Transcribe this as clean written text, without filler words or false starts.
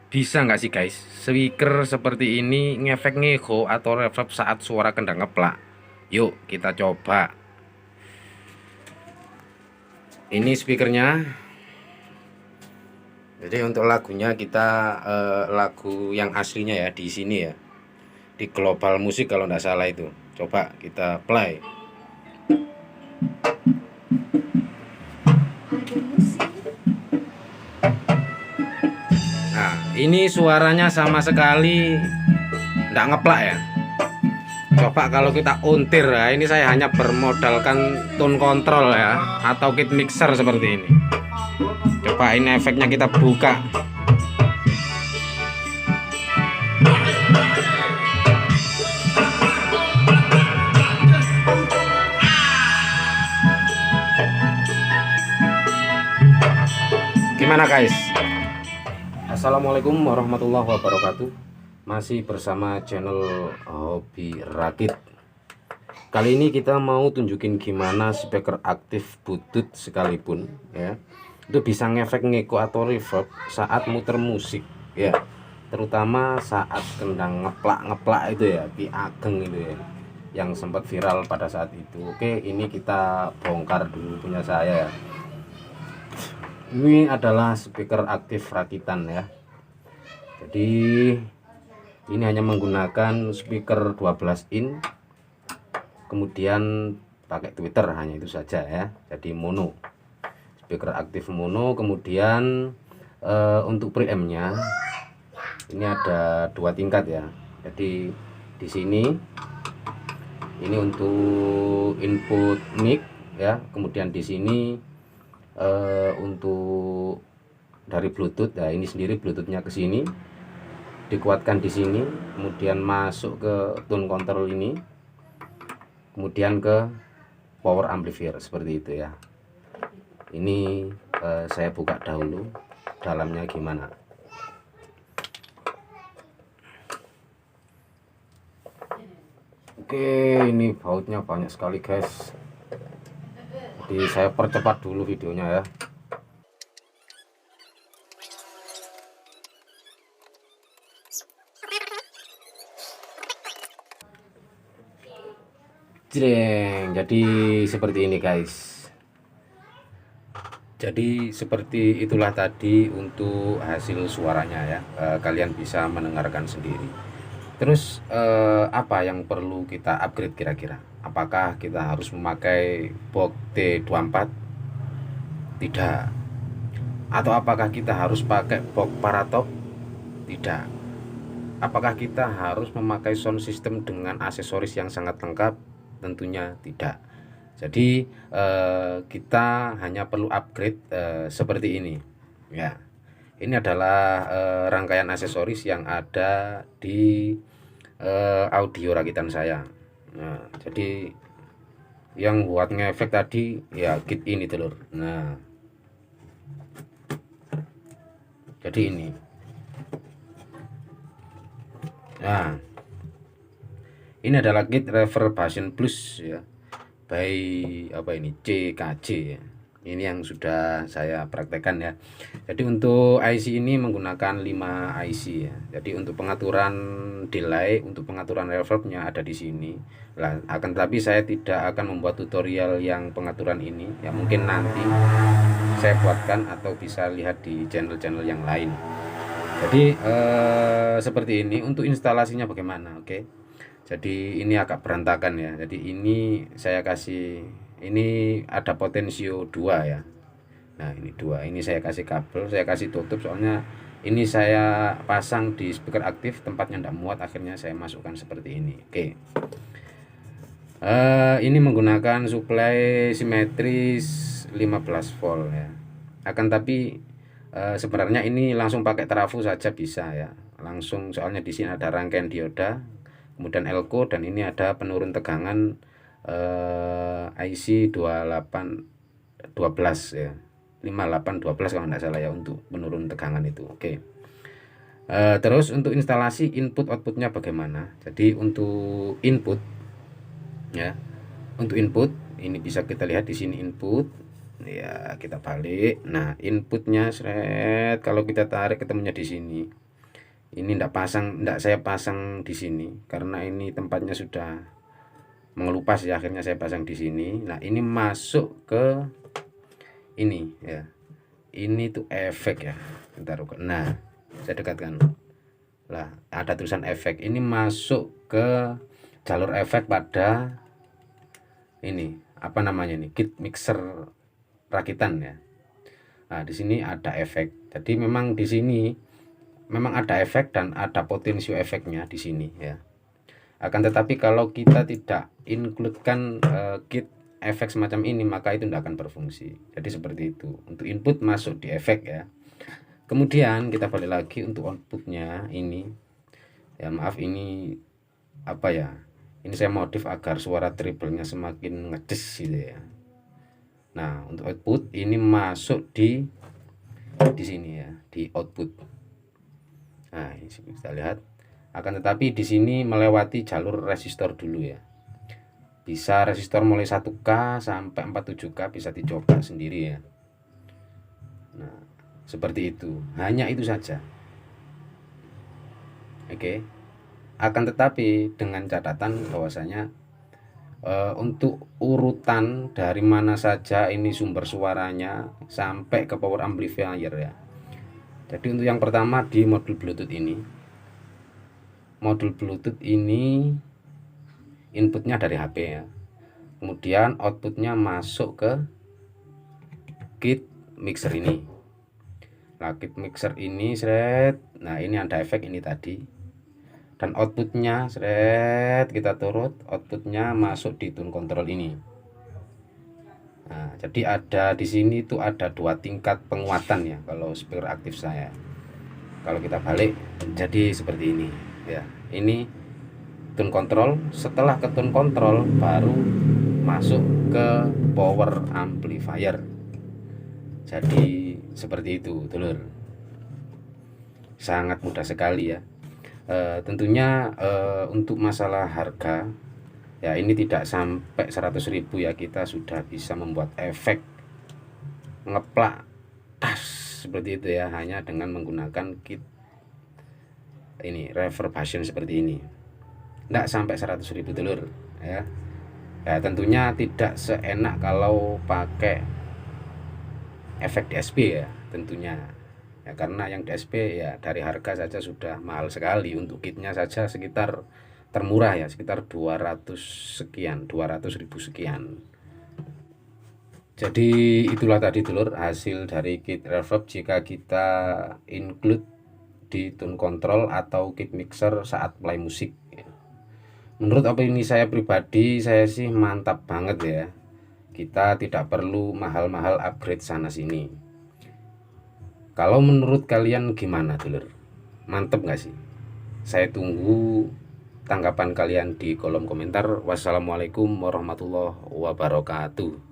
Bisa nggak sih guys, speaker seperti ini ngefek ngeho atau reverb saat suara kendang ngeplak? Yuk kita coba. Ini speakernya. Jadi untuk lagunya kita lagu yang aslinya ya di sini ya, di Global Musik kalau nggak salah itu. Coba kita play. Nah, ini suaranya sama sekali nggak ngeplak ya. Coba kalau kita untir ya, ini saya hanya bermodalkan tone control ya, atau kit mixer seperti ini. Coba ini efeknya kita buka. Gimana guys? Assalamualaikum warahmatullahi wabarakatuh. Masih bersama channel Hobi Rakit. Kali ini kita mau tunjukin gimana speaker aktif Bluetooth sekalipun ya, itu bisa ngefek ngeko atau reverb saat muter musik ya, terutama saat kendang ngeplak itu ya, Ki Ageng itu ya, yang sempat viral pada saat itu. Oke, ini kita bongkar dulu punya saya ya. Ini adalah speaker aktif rakitan ya. Jadi ini hanya menggunakan speaker 12 in, kemudian pakai tweeter, hanya itu saja ya. Jadi mono, speaker aktif mono. Kemudian untuk preampnya ini ada 2 tingkat ya. Jadi di sini ini untuk input mic ya, kemudian di sini untuk dari Bluetooth ya, ini sendiri Bluetoothnya ke sini, dikuatkan di sini, kemudian masuk ke tone control ini, kemudian ke power amplifier seperti itu ya. Ini saya buka dahulu dalamnya gimana. Oke, ini bautnya banyak sekali guys. Jadi saya percepat dulu videonya ya. Jreng, jadi seperti ini guys. Jadi seperti itulah tadi untuk hasil suaranya ya. Kalian bisa mendengarkan sendiri. Terus apa yang perlu kita upgrade kira-kira? Apakah kita harus memakai box T24? Tidak. Atau apakah kita harus pakai box Paratop? Tidak. Apakah kita harus memakai sound system dengan aksesoris yang sangat lengkap? Tentunya tidak. Jadi kita hanya perlu upgrade seperti ini ya. Ini adalah rangkaian aksesoris yang ada di audio rakitan saya. Nah, jadi yang buat ngefek tadi ya kit ini telur. Nah, jadi ini. Nah, ini adalah kit Reverbation Plus ya, by apa ini, CKJ ya. Ini yang sudah saya praktekkan ya. Jadi untuk IC ini menggunakan 5 IC ya. Jadi untuk pengaturan delay, untuk pengaturan reverbnya ada di sini. Lah, akan tetapi saya tidak akan membuat tutorial yang pengaturan ini. Ya mungkin nanti saya buatkan atau bisa lihat di channel-channel yang lain. Jadi seperti ini untuk instalasinya bagaimana, oke. Jadi ini agak berantakan ya. Jadi ini saya kasih, ini ada potensio 2 ya. Nah ini 2, ini saya kasih kabel, saya kasih tutup, soalnya ini saya pasang di speaker aktif, tempatnya tidak muat, akhirnya saya masukkan seperti ini. Oke. Ini menggunakan suplai simetris 15 volt ya. Akan tapi sebenarnya ini langsung pakai trafo saja bisa ya. Langsung, soalnya di sini ada rangkaian dioda, kemudian elko, dan ini ada penurun tegangan IC 2812 ya, 5812 kalau tidak salah ya, untuk penurun tegangan itu. Oke. Terus untuk instalasi input outputnya bagaimana? Jadi untuk input ya, untuk input ini bisa kita lihat di sini input ya, kita balik. Nah inputnya seret, kalau kita tarik ketemunya di sini. Ini enggak saya pasang di sini karena ini tempatnya sudah mengelupas ya, akhirnya saya pasang di sini. Nah, ini masuk ke ini ya. Ini tuh efek ya. Bentar. Nah, saya dekatkan. Lah, ada tulisan efek. Ini masuk ke jalur efek pada ini, apa namanya ini? Kit mixer rakitan ya. Nah, di sini ada efek. Jadi memang di sini memang ada efek dan ada potensio efeknya di sini ya. Akan tetapi kalau kita tidak includekan kit efek semacam ini, maka itu tidak akan berfungsi. Jadi seperti itu. Untuk input masuk di efek ya. Kemudian kita balik lagi untuk outputnya ini. Ya maaf, ini apa ya? Ini saya modif agar suara treble-nya semakin ngedes gitu ya. Nah, untuk output ini masuk di sini ya, di output. Nah, ini kita lihat. Akan tetapi di sini melewati jalur resistor dulu ya. Bisa resistor mulai 1K sampai 47K, bisa dicoba sendiri ya. Nah, seperti itu. Hanya itu saja. Oke. Akan tetapi dengan catatan bahwasanya untuk urutan dari mana saja ini sumber suaranya sampai ke power amplifier ya. Jadi untuk yang pertama di modul Bluetooth ini. Modul Bluetooth ini inputnya dari HP ya. Kemudian outputnya masuk ke kit mixer ini. Nah, kit mixer ini seret. Nah, ini ada efek ini tadi. Dan outputnya seret, kita turut, outputnya masuk di tune control ini. Nah, jadi ada di sini tuh ada 2 tingkat penguatan ya kalau speaker aktif saya. Kalau kita balik jadi seperti ini ya. Ini tune control. Setelah ke tune control baru masuk ke power amplifier. Jadi seperti itu, dulur. Sangat mudah sekali ya. Tentunya untuk masalah harga ya, ini tidak sampai 100.000 ya, kita sudah bisa membuat efek ngeplak tas seperti itu ya, hanya dengan menggunakan kit ini reverberation seperti ini. Tidak sampai 100.000 telur ya. Ya tentunya tidak seenak kalau pakai efek DSP ya tentunya ya, karena yang DSP ya dari harga saja sudah mahal sekali. Untuk kitnya saja sekitar termurah ya, sekitar 200 sekian, 200.000 sekian. Jadi itulah tadi dulur hasil dari kit reverb jika kita include di tune control atau kit mixer saat play musik. Menurut opini saya pribadi, saya sih mantap banget ya. Kita tidak perlu mahal-mahal upgrade sana sini. Kalau menurut kalian gimana dulur? Mantep gak sih? Saya tunggu tanggapan kalian di kolom komentar. Wassalamualaikum warahmatullahi wabarakatuh.